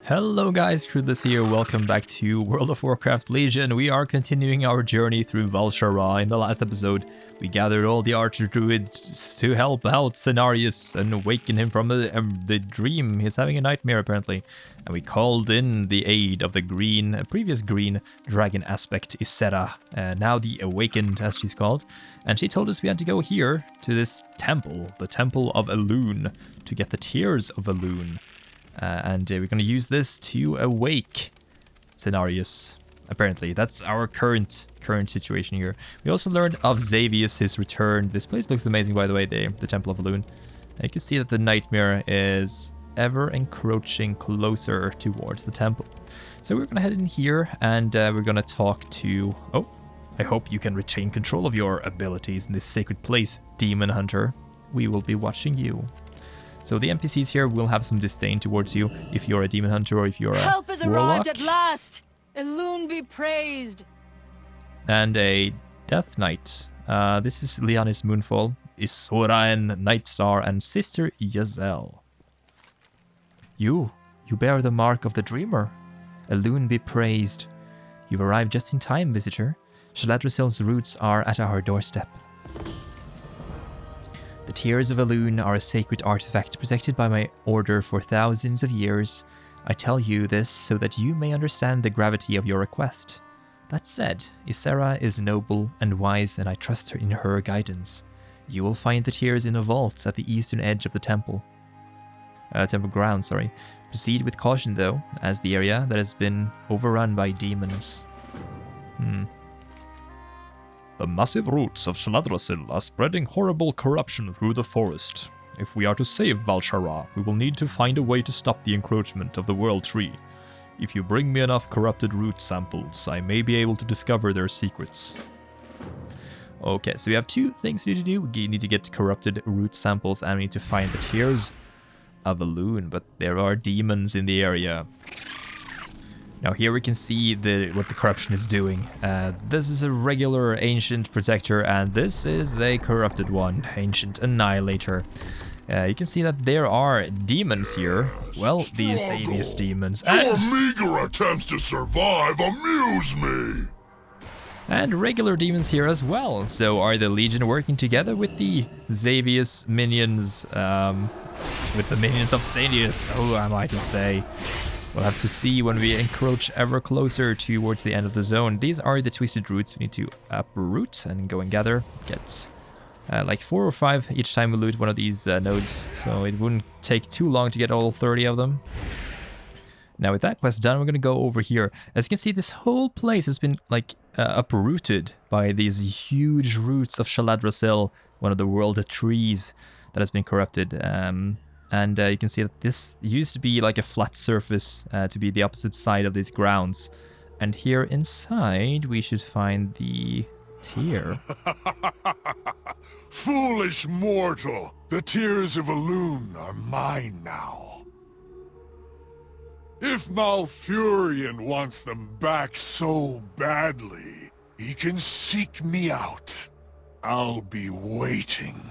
Hello guys, Crudless here, welcome back to World of Warcraft Legion. We are continuing our journey through val'sharah. In the last episode, we gathered all the archer druids to help out Cenarius and awaken him from the dream. He's having a nightmare apparently. And we called in the aid of the previous green dragon aspect, Ysera, now the Awakened as she's called. And she told us we had to go here to this temple, the Temple of Elune, to get the Tears of Elune. And we're going to use this to awake Cenarius. Apparently, that's our current situation here. We also learned of Xavius' return. This place looks amazing, by the way, the Temple of Elune. You can see that the nightmare is ever encroaching closer towards the temple. So we're going to head in here, and we're going to talk to... Oh, I hope you can retain control of your abilities in this sacred place, Demon Hunter. We will be watching you. So the NPCs here will have some disdain towards you if you're a demon hunter or if you're a Help has warlock. arrived at last! Elune be praised! And a Death Knight. This is Lianis Moonfall, Isoraen Nightstar, and Sister Yazel. You bear the mark of the Dreamer. Elune be praised. You've arrived just in time, visitor. Shaladrasil's roots are at our doorstep. The Tears of Elune are a sacred artifact protected by my order for thousands of years. I tell you this so that you may understand the gravity of your request. That said, Ysera is noble and wise, and I trust her in her guidance. You will find the Tears in a vault at the eastern edge of the temple. Temple ground, sorry. Proceed with caution though, as the area that has been overrun by demons. The massive roots of Shaladrasil are spreading horrible corruption through the forest. If we are to save val'sharah, we will need to find a way to stop the encroachment of the World Tree. If you bring me enough corrupted root samples, I may be able to discover their secrets. Okay, so we have two things we need to do. We need to get corrupted root samples and we need to find the Tears of Elune, but there are demons in the area. Now here we can see what the corruption is doing. This is a regular Ancient Protector, and this is a corrupted one, Ancient Annihilator. You can see that there are demons here. Well, these Xavius demons. Your meager attempts to survive amuse me! And regular demons here as well. So are the Legion working together with the Xavius minions? With the minions of Xavius, oh, I might say. We'll have to see when we encroach ever closer towards the end of the zone. These are the twisted roots. We need to uproot and go and gather. Get like 4 or 5 each time we loot one of these nodes. So it wouldn't take too long to get all 30 of them. Now with that quest done, we're going to go over here. As you can see, this whole place has been like uprooted by these huge roots of Shaladrasil, one of the world trees that has been corrupted. And you can see that this used to be like a flat surface to be the opposite side of these grounds. And here inside, we should find the tear. Foolish mortal! The Tears of Elune are mine now. If Malfurion wants them back so badly, he can seek me out. I'll be waiting.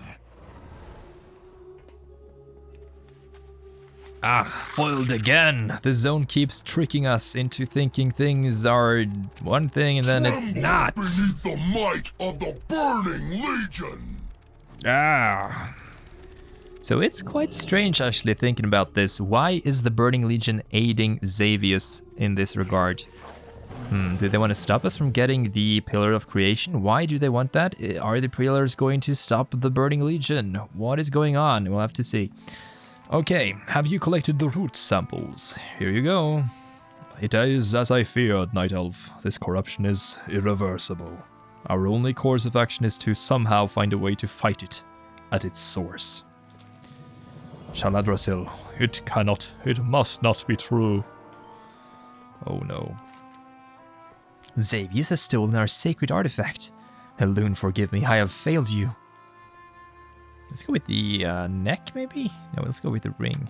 Ah, foiled again. The zone keeps tricking us into thinking things are one thing and then it's not. Beneath the might of the Burning Legion. Ah. So it's quite strange actually thinking about this. Why is the Burning Legion aiding Xavius in this regard? Do they want to stop us from getting the Pillar of Creation? Why do they want that? Are the pillars going to stop the Burning Legion? What is going on? We'll have to see. Okay, have you collected the root samples? Here you go. It is as I feared, Night Elf. This corruption is irreversible. Our only course of action is to somehow find a way to fight it at its source. Shaladrasil, it must not be true. Oh no. Xavius has stolen our sacred artifact. Elune, forgive me, I have failed you. Let's go with the neck, maybe? No, let's go with the ring.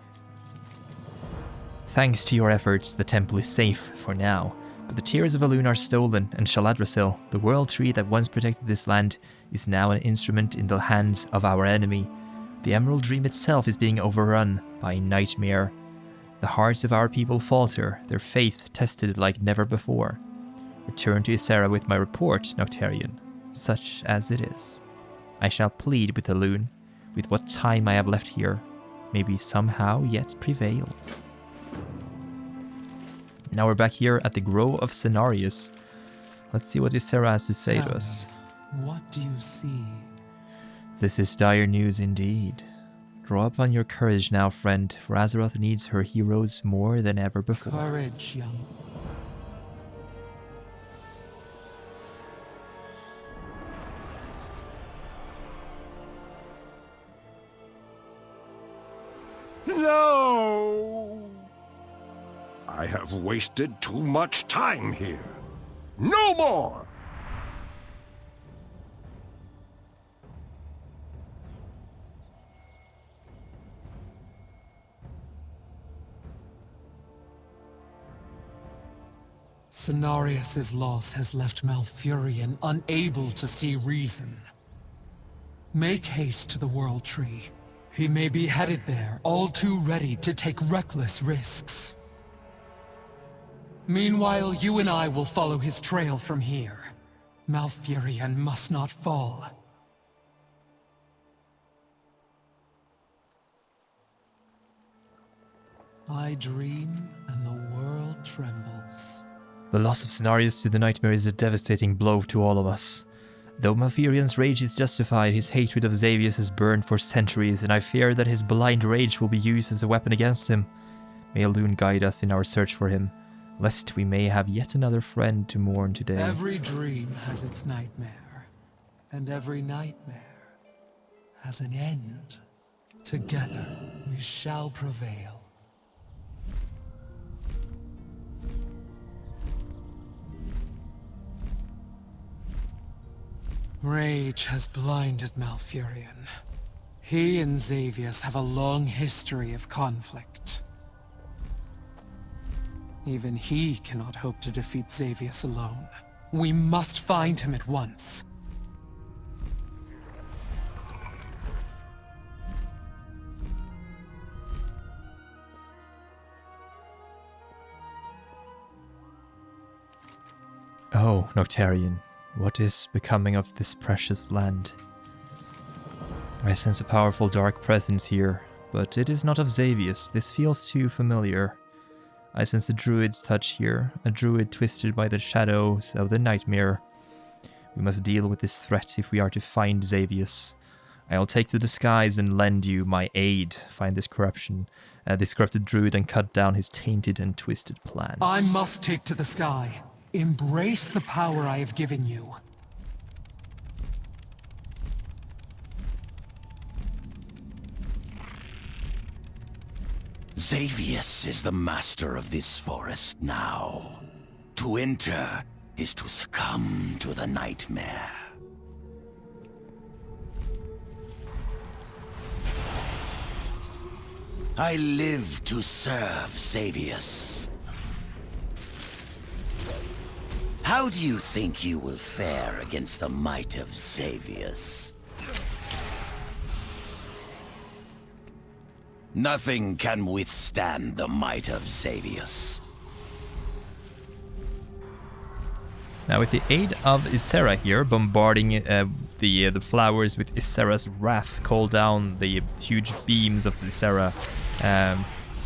Thanks to your efforts, the temple is safe for now. But the Tears of Elune are stolen, and Shaladrasil, the world tree that once protected this land, is now an instrument in the hands of our enemy. The Emerald Dream itself is being overrun by Nightmare. The hearts of our people falter, their faith tested like never before. Return to Ysera with my report, Noctarian, such as it is. I shall plead with Elune, with what time I have left here, maybe somehow yet prevail. Now we're back here at the Grove of Cenarius. Let's see what Ysera has to say to us. What do you see? This is dire news indeed. Draw up on your courage now, friend, for Azeroth needs her heroes more than ever before. Courage, young. No! I have wasted too much time here. No more! Cenarius' loss has left Malfurion unable to see reason. Make haste to the World Tree. He may be headed there, all too ready to take reckless risks. Meanwhile, you and I will follow his trail from here. Malfurion must not fall. I dream, and the world trembles. The loss of Cenarius to the Nightmare is a devastating blow to all of us. Though Malfurion's rage is justified, his hatred of Xavius has burned for centuries, and I fear that his blind rage will be used as a weapon against him. May Elune guide us in our search for him, lest we may have yet another friend to mourn today. Every dream has its nightmare, and every nightmare has an end. Together, we shall prevail. Rage has blinded Malfurion. He and Xavius have a long history of conflict. Even he cannot hope to defeat Xavius alone. We must find him at once. Oh, Noctarian, what is becoming of this precious land? I sense a powerful dark presence here, but it is not of Xavius. This feels too familiar. I sense a druid's touch here, a druid twisted by the shadows of the Nightmare. We must deal with this threat if we are to find Xavius. I'll take to the skies and lend you my aid. Find this corrupted druid and cut down his tainted and twisted plans. I must take to the sky. Embrace the power I have given you. Xavius is the master of this forest now. To enter is to succumb to the Nightmare. I live to serve Xavius. How do you think you will fare against the might of Xavius? Nothing can withstand the might of Xavius. Now with the aid of Ysera here, bombarding the flowers with Ysera's wrath, call down the huge beams of Ysera.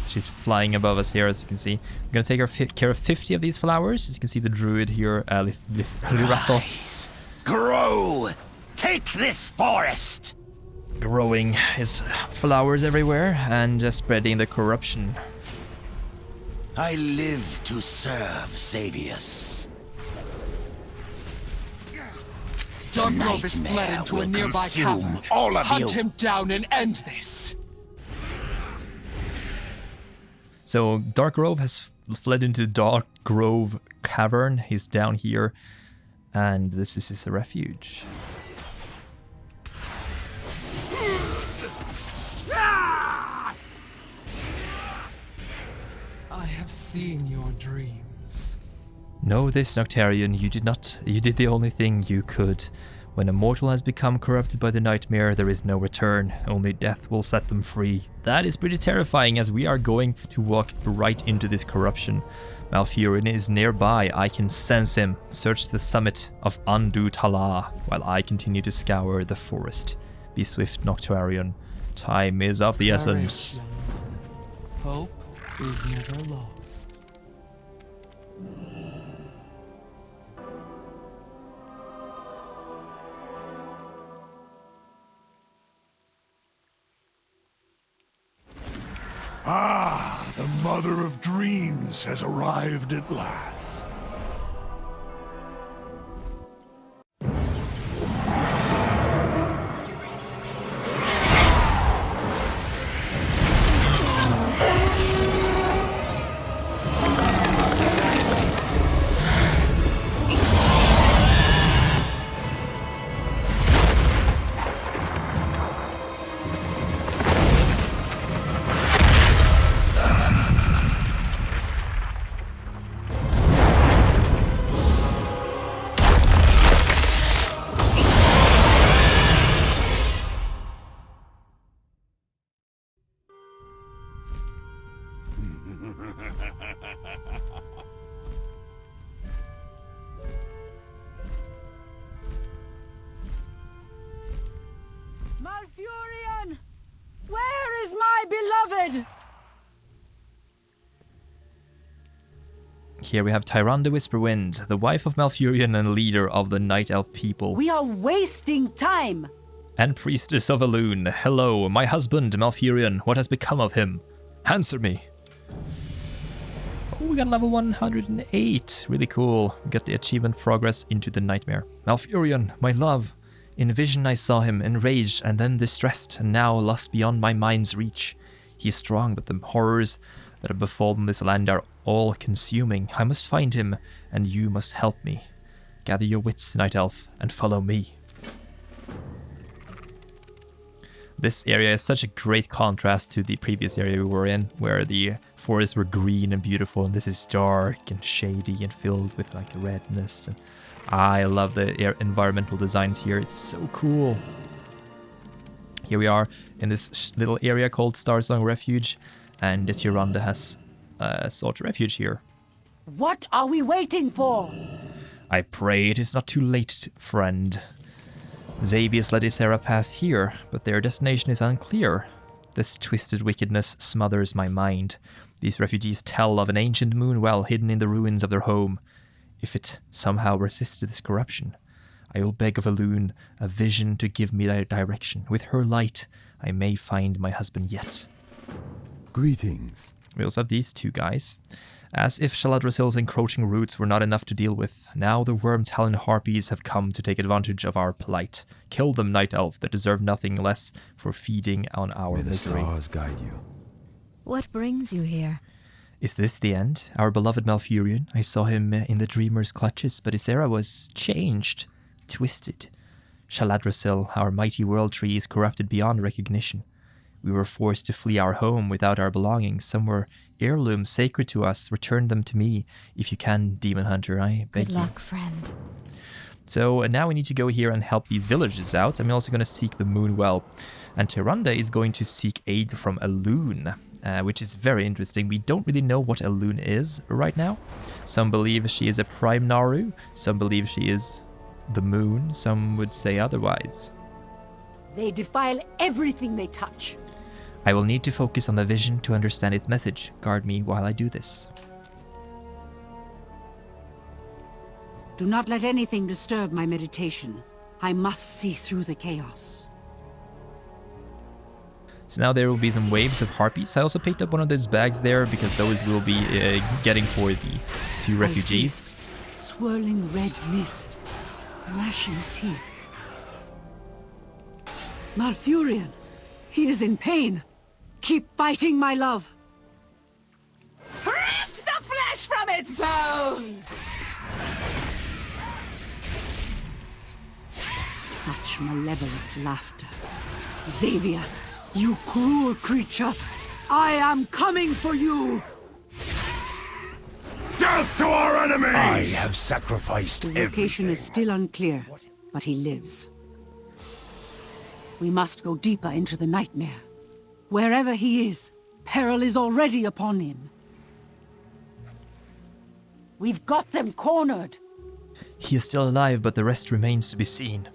She's flying above us here, as you can see. We're going to take care of 50 of these flowers. As you can see, the druid here, Lyrathos. Grow! Take this forest! Growing his flowers everywhere and spreading the corruption. I live to serve Xavius. Darkgrove is fled into a nearby cavern. All of Hunt you. him down and end this. So Darkgrove has fled into Darkgrove Cavern. He's down here, and this is his refuge. I have seen your dreams. Know this, Noctarian, you did the only thing you could. When a mortal has become corrupted by the nightmare, there is no return. Only death will set them free. That is pretty terrifying, as we are going to walk right into this corruption. Malfurion is nearby. I can sense him. Search the summit of Andu Tala while I continue to scour the forest. Be swift, Noctarion. Time is of the essence. Hope is never lost. Ah, the mother of dreams has arrived at last. Malfurion! Where is my beloved? Here we have Tyrande Whisperwind, the wife of Malfurion and leader of the Night Elf people. We are wasting time. And priestess of Elune. Hello, my husband, Malfurion. What has become of him? Answer me. Oh, we got level 108. Really cool. We got the achievement progress into the nightmare. Malfurion, my love. In vision I saw him, enraged and then distressed, and now lost beyond my mind's reach. He is strong, but the horrors that have befallen this land are all-consuming. I must find him, and you must help me. Gather your wits, Night Elf, and follow me. This area is such a great contrast to the previous area we were in, where the forests were green and beautiful, and this is dark and shady and filled with like redness. And I love the environmental designs here. It's so cool. Here we are in this little area called Starsong Refuge, and Tyrande has sought refuge here. What are we waiting for? I pray it is not too late, friend. Xavius let Ysera pass here, but their destination is unclear. This twisted wickedness smothers my mind. These refugees tell of an ancient moon well hidden in the ruins of their home. If it somehow resisted this corruption, I will beg of Elune a vision to give me direction. With her light, I may find my husband yet. Greetings. We also have these two guys. As if Shaladrasil's encroaching roots were not enough to deal with, now the worm-talon harpies have come to take advantage of our plight. Kill them, Night Elf, that deserve nothing less for feeding on our May the misery. stars guide you. What brings you here? Is this the end? Our beloved Malfurion? I saw him in the dreamer's clutches, but Ysera was changed, twisted. Shaladrasil, our mighty world tree, is corrupted beyond recognition. We were forced to flee our home without our belongings. Some were heirlooms sacred to us. Return them to me if you can, Demon Hunter. I beg you. Good luck, friend. So now we need to go here and help these villagers out. I'm also going to seek the Moonwell. And Tyrande is going to seek aid from Elune, which is very interesting. We don't really know what Elune is right now. Some believe she is a prime Naru. Some believe she is the moon. Some would say otherwise. They defile everything they touch. I will need to focus on the vision to understand its message. Guard me while I do this. Do not let anything disturb my meditation. I must see through the chaos. So now there will be some waves of harpies. I also picked up one of those bags there because those will be getting for the two refugees. Swirling red mist, gnashing teeth. Malfurion, he is in pain. Keep fighting, my love. Rip the flesh from its bones! Such malevolent laughter. Xavius, you cruel creature, I am coming for you! Death to our enemies! I have sacrificed The location everything. is still unclear, but he lives. We must go deeper into the nightmare. Wherever he is, peril is already upon him. We've got them cornered. He is still alive, but the rest remains to be seen.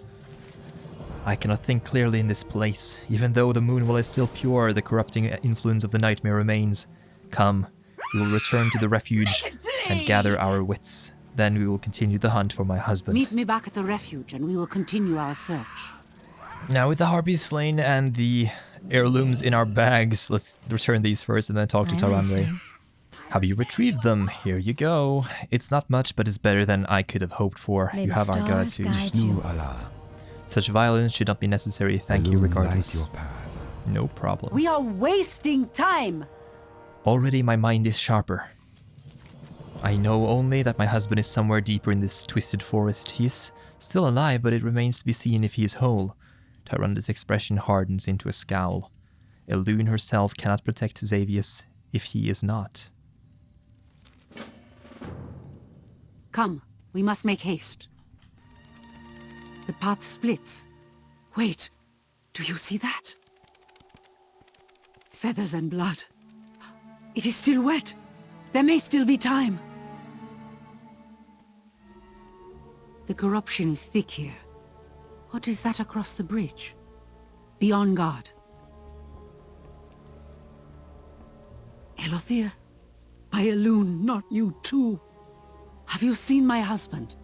I cannot think clearly in this place. Even though the moon well is still pure, the corrupting influence of the nightmare remains. Come, we will return to the refuge and gather our wits. Then we will continue the hunt for my husband. Meet me back at the refuge and we will continue our search. Now with the harpies slain and the heirlooms in our bags, let's return these first and then talk to Taramre. Have you retrieved them? Here you go. It's not much, but it's better than I could have hoped for. May You the have our stars gratitude. guide you. Allah. Such violence should not be necessary. Thank you Elune light regardless. your path. No problem. We are wasting time. Already my mind is sharper. I know only that my husband is somewhere deeper in this twisted forest. He's still alive, but it remains to be seen if he is whole. Tyranda's expression hardens into a scowl. Elune herself cannot protect Xavius if he is not. Come, we must make haste. The path splits. Wait, do you see that? Feathers and blood. It is still wet. There may still be time. The corruption is thick here. What is that across the bridge? Be on guard. Elothyr, by Elune, not you too. Have you seen my husband?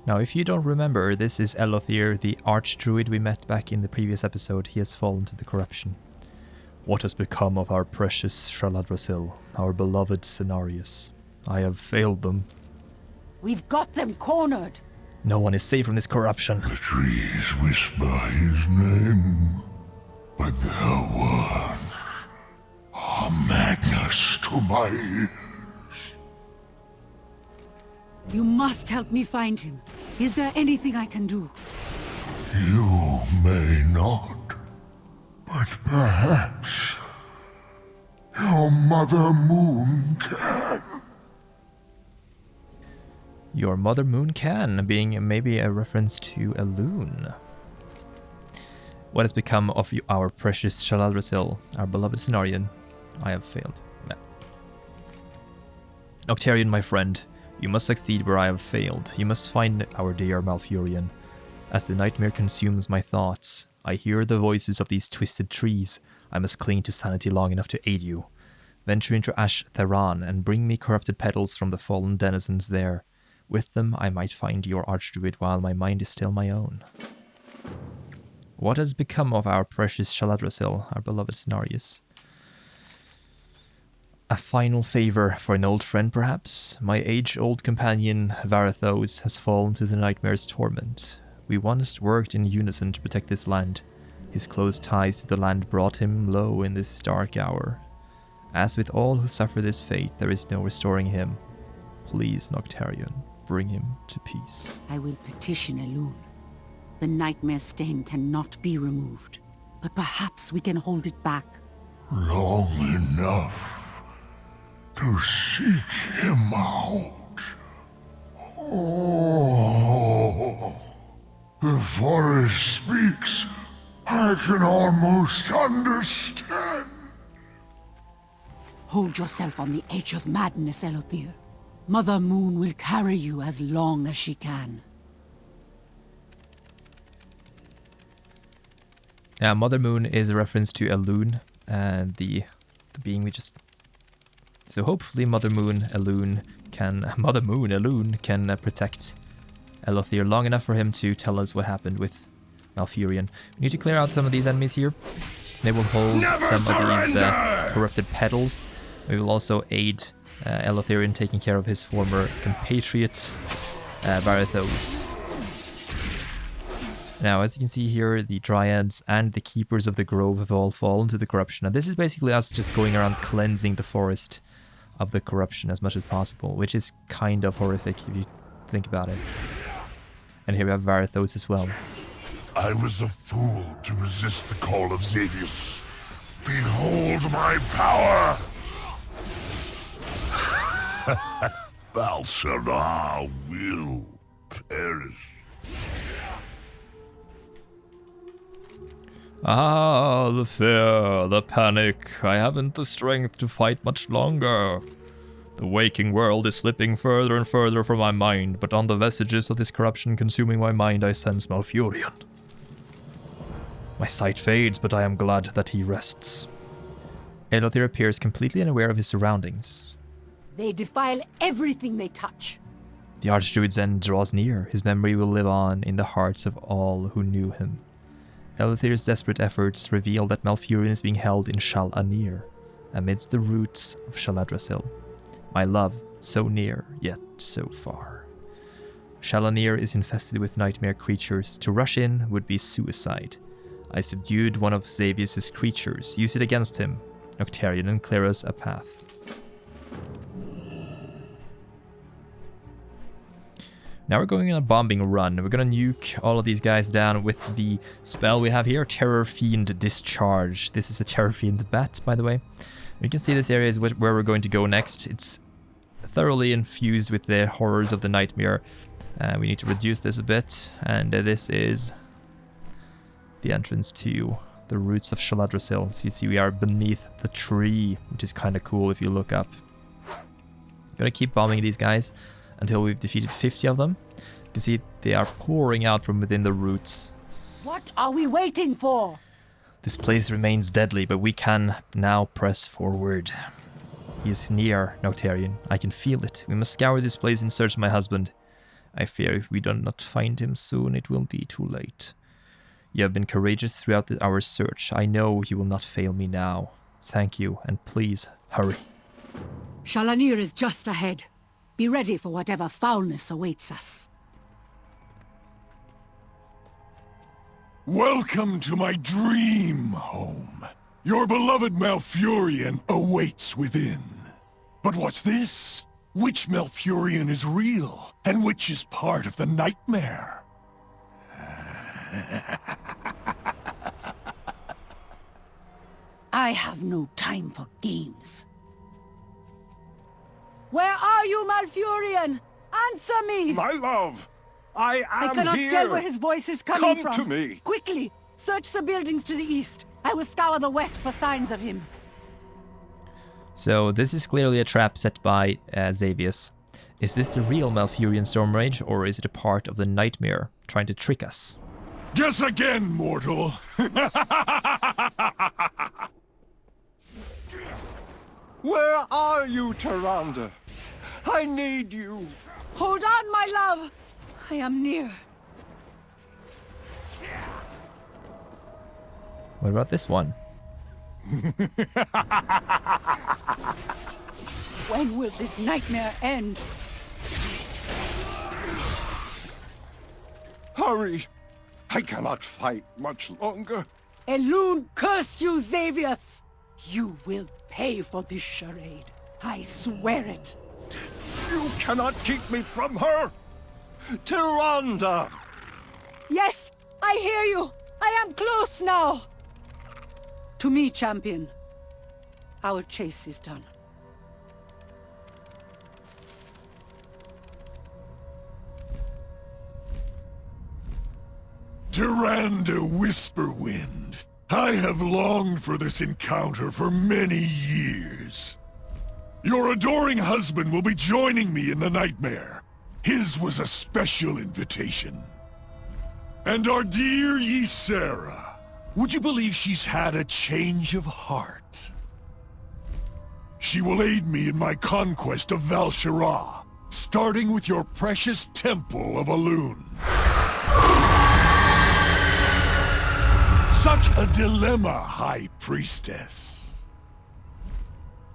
Now, if you don't remember, this is Elothyr, the archdruid we met back in the previous episode. He has fallen to the corruption. What has become of our precious Shaladrasil, our beloved Cenarius? I have failed them. We've got them cornered. No one is safe from this corruption. The trees whisper his name, but their words are madness to my ears. You must help me find him. Is there anything I can do? You may not, but perhaps your Mother Moon can. Your Mother Moon can, being maybe a reference to Elune. What has become of our precious Shaladrasil, our beloved Cenarian? I have failed. Nah. Noctarian, my friend, you must succeed where I have failed. You must find our dear Malfurion. As the nightmare consumes my thoughts, I hear the voices of these twisted trees. I must cling to sanity long enough to aid you. Venture into Ash Theran and bring me corrupted petals from the fallen denizens there. With them I might find your archdruid while my mind is still my own. What has become of our precious Shaladrasil, our beloved Cenarius? A final favor for an old friend, perhaps? My age-old companion, Varathos, has fallen to the nightmare's torment. We once worked in unison to protect this land. His close ties to the land brought him low in this dark hour. As with all who suffer this fate, there is no restoring him. Please, Noctarion, bring him to peace. I will petition Elune. The nightmare stain cannot be removed, but perhaps we can hold it back. Long enough to seek him out. Oh, the forest speaks. I can almost understand. Hold yourself on the edge of madness, Elothyr. Mother Moon will carry you as long as she can. Now, Mother Moon is a reference to Elune, and the being we just... So hopefully Mother Moon Elune can protect Elothyr long enough for him to tell us what happened with Malfurion. We need to clear out some of these enemies here. They will hold some of these corrupted petals. We will also aid Elothyr in taking care of his former compatriot, Varathos. Now, as you can see here, the Dryads and the Keepers of the Grove have all fallen to the corruption. And this is basically us just going around cleansing the forest of the corruption as much as possible, which is kind of horrific if you think about it. And here we have Varathos as well. I was a fool to resist the call of Xavius. Behold my power! val'sharah will perish. Ah, the fear, the panic. I haven't the strength to fight much longer. The waking world is slipping further and further from my mind, but on the vestiges of this corruption consuming my mind I sense Malfurion. My sight fades, but I am glad that he rests. Elothyr appears completely unaware of his surroundings. They defile everything they touch. The Archdruid's end draws near. His memory will live on in the hearts of all who knew him. Elethyr's desperate efforts reveal that Malfurion is being held in Shal Anir, amidst the roots of Shaladrasil. My love, so near, yet so far. Shal Anir is infested with nightmare creatures. To rush in would be suicide. I subdued one of Xavius' creatures. Use it against him. Noctarion, and clear us a path. Now we're going on a bombing run. We're gonna nuke all of these guys down with the spell we have here, Terror Fiend Discharge. This is a Terror Fiend bat, by the way. You can see this area is where we're going to go next. It's thoroughly infused with the horrors of the nightmare. We need to reduce this a bit, and this is the entrance to the roots of Shaladrasil. So you see we are beneath the tree, which is kind of cool if you look up. Gonna keep bombing these guys until we've defeated 50 of them. You can see they are pouring out from within the roots. What are we waiting for? This place remains deadly, but we can now press forward. He is near, Noctarion. I can feel it. We must scour this place in search of my husband. I fear if we do not find him soon, it will be too late. You have been courageous throughout our search. I know you will not fail me now. Thank you, and please, hurry. Shal Anir is just ahead. Be ready for whatever foulness awaits us. Welcome to my dream home. Your beloved Malfurion awaits within. But what's this? Which Malfurion is real, and which is part of the nightmare? I have no time for games. Where are you, Malfurion? Answer me! My love! I am I cannot here! tell where his voice is coming from. Come to me! Quickly! Search the buildings to the east. I will scour the west for signs of him. So this is clearly a trap set by Xavius. Is this the real Malfurion Stormrage, or is it a part of the nightmare trying to trick us? Guess again, mortal. Where are you, Tyrande? I need you. Hold on, my love! I am near. What about this one? When will this nightmare end? Hurry! I cannot fight much longer. Elune, curse you, Xavius! You will pay for this charade. I swear it. You cannot keep me from her! Tyrande! Yes, I hear you! I am close now! To me, champion. Our chase is done. Tyrande Whisperwind. I have longed for this encounter for many years. Your adoring husband will be joining me in the nightmare. His was a special invitation. And our dear Ysera. Would you believe she's had a change of heart? She will aid me in my conquest of val'sharah, starting with your precious temple of Elune. Such a dilemma, High Priestess.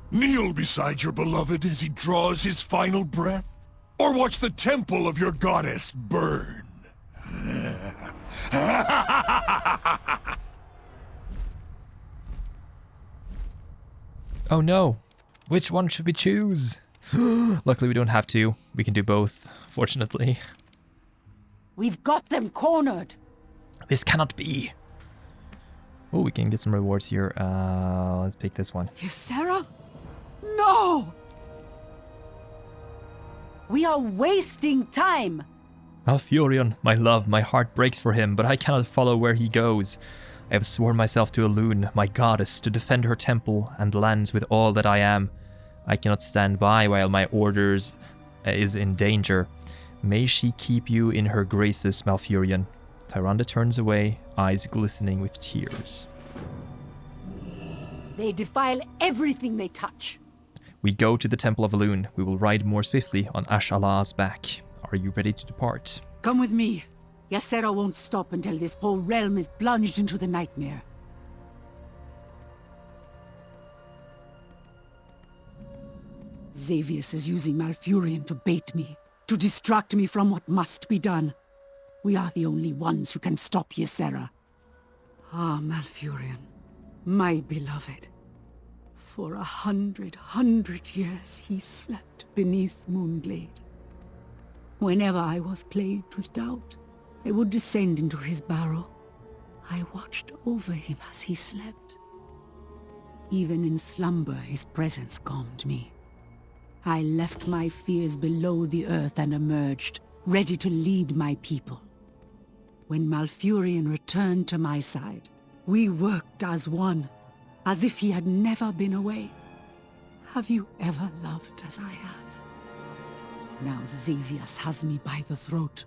Kneel beside your beloved as he draws his final breath? Or watch the temple of your goddess burn? Oh no! Which one should we choose? Luckily we don't have to. We can do both, fortunately. We've got them cornered. This cannot be! Oh, we can get some rewards here. Let's pick this one. Ysera? No! We are wasting time. Malfurion, my love, my heart breaks for him, but I cannot follow where he goes. I have sworn myself to Elune, my goddess, to defend her temple and lands with all that I am. I cannot stand by while my orders is in danger. May she keep you in her graces, Malfurion. Tyrande turns away, eyes glistening with tears. They defile everything they touch. We go to the Temple of Elune. We will ride more swiftly on Ash-Allah's back. Are you ready to depart? Come with me. Ysera won't stop until this whole realm is plunged into the nightmare. Xavius is using Malfurion to bait me, to distract me from what must be done. We are the only ones who can stop Ysera. Ah, Malfurion, my beloved. For 100 years he slept beneath Moonglade. Whenever I was plagued with doubt, I would descend into his barrow. I watched over him as he slept. Even in slumber, his presence calmed me. I left my fears below the earth and emerged, ready to lead my people. When Malfurion returned to my side, we worked as one, as if he had never been away. Have you ever loved as I have? Now Xavius has me by the throat.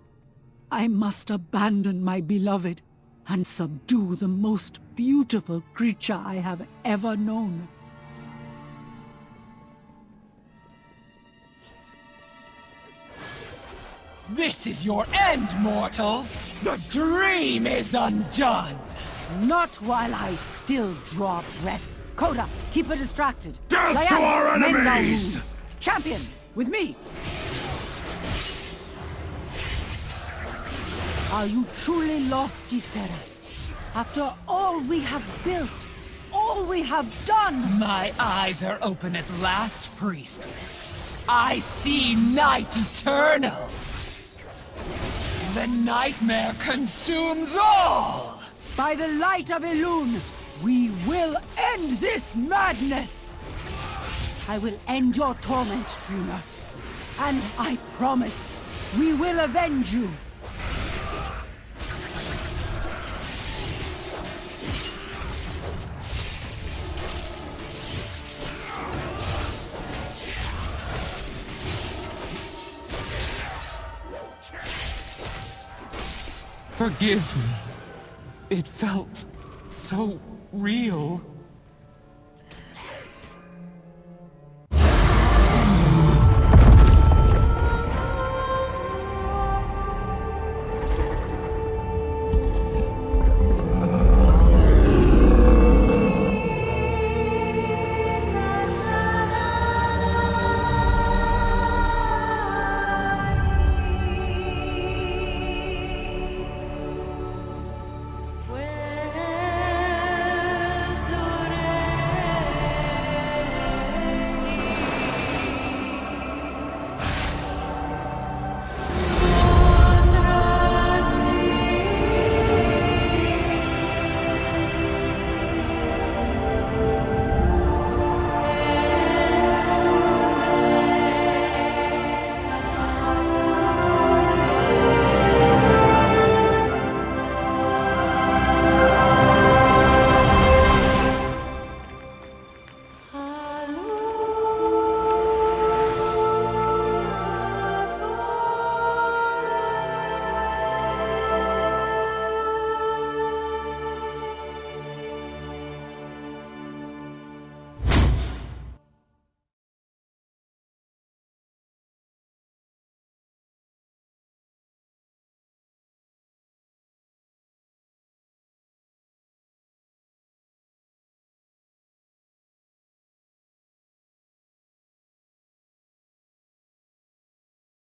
I must abandon my beloved and subdue the most beautiful creature I have ever known. This is your end, mortals! The dream is undone! Not while I still draw breath. Coda, keep her distracted. Death to our mend our enemies! wounds. Champion, with me! Are you truly lost, Ysera? After all we have built, all we have done! My eyes are open at last, priestess. I see night eternal! The nightmare consumes all! By the light of Elune, we will end this madness! I will end your torment, dreamer. And I promise, we will avenge you! Forgive me. It felt so real.